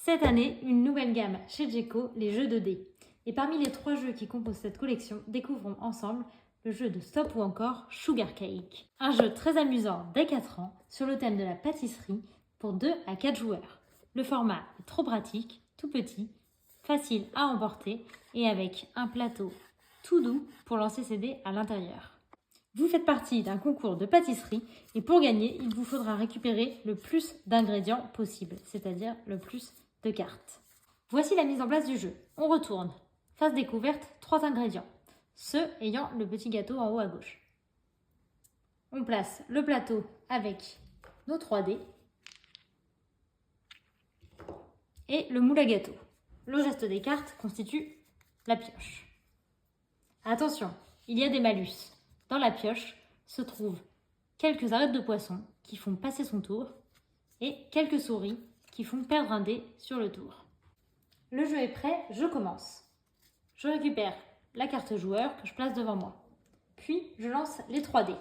Cette année, une nouvelle gamme chez Djeco, les jeux de dés. Et parmi les 3 jeux qui composent cette collection, découvrons ensemble le jeu de stop ou encore Sugar Cake. Un jeu très amusant dès 4 ans sur le thème de la pâtisserie pour 2 à 4 joueurs. Le format est trop pratique, tout petit, facile à emporter et avec un plateau tout doux pour lancer ses dés à l'intérieur. Vous faites partie d'un concours de pâtisserie et pour gagner, il vous faudra récupérer le plus d'ingrédients possible, c'est-à-dire le plus de cartes. Voici la mise en place du jeu. On retourne. Phase découverte, 3 ingrédients, ceux ayant le petit gâteau en haut à gauche. On place le plateau avec nos 3 dés et le moule à gâteau. Le reste des cartes constitue la pioche. Attention, il y a des malus. Dans la pioche se trouvent quelques arêtes de poisson qui font passer son tour et quelques souris qui font perdre un dé sur le tour. Le jeu est prêt, je commence. Je récupère la carte joueur que je place devant moi. Puis je lance les 3 dés.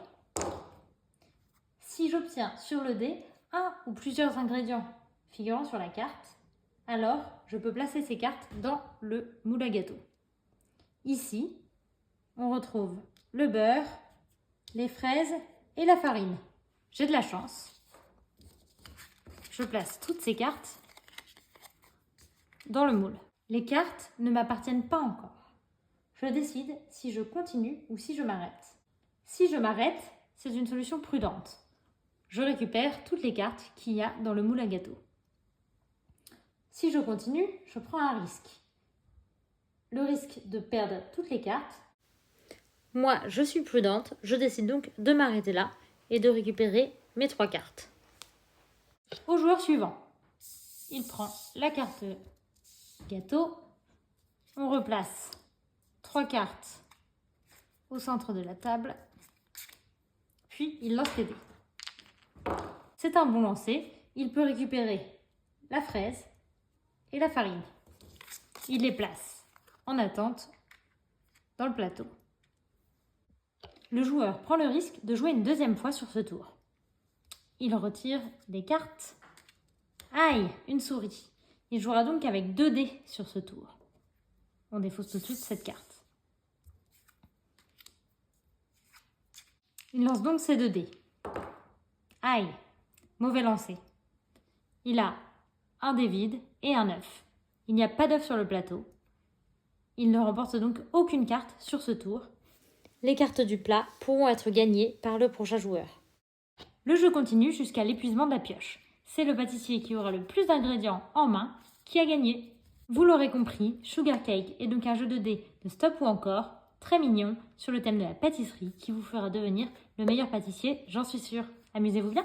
Si j'obtiens sur le dé un ou plusieurs ingrédients figurant sur la carte, alors je peux placer ces cartes dans le moule à gâteau. Ici, on retrouve le beurre, les fraises et la farine. J'ai de la chance. Je place toutes ces cartes dans le moule. Les cartes ne m'appartiennent pas encore. Je décide si je continue ou si je m'arrête. Si je m'arrête, c'est une solution prudente. Je récupère toutes les cartes qu'il y a dans le moule à gâteau. Si je continue, je prends un risque. Le risque de perdre toutes les cartes. Moi, je suis prudente, je décide donc de m'arrêter là et de récupérer mes 3 cartes. Au joueur suivant, il prend la carte gâteau, on replace 3 cartes au centre de la table, puis il lance les dés. C'est un bon lancer, il peut récupérer la fraise et la farine. Il les place en attente dans le plateau. Le joueur prend le risque de jouer une deuxième fois sur ce tour. Il retire des cartes. Aïe, une souris. Il jouera donc avec 2 dés sur ce tour. On défausse tout de suite cette carte. Il lance donc ses 2 dés. Aïe, mauvais lancer. Il a un dé vide et un œuf. Il n'y a pas d'œuf sur le plateau. Il ne remporte donc aucune carte sur ce tour. Les cartes du plat pourront être gagnées par le prochain joueur. Le jeu continue jusqu'à l'épuisement de la pioche. C'est le pâtissier qui aura le plus d'ingrédients en main qui a gagné. Vous l'aurez compris, Sugar Cake est donc un jeu de dés de stop ou encore, très mignon, sur le thème de la pâtisserie qui vous fera devenir le meilleur pâtissier, j'en suis sûre. Amusez-vous bien!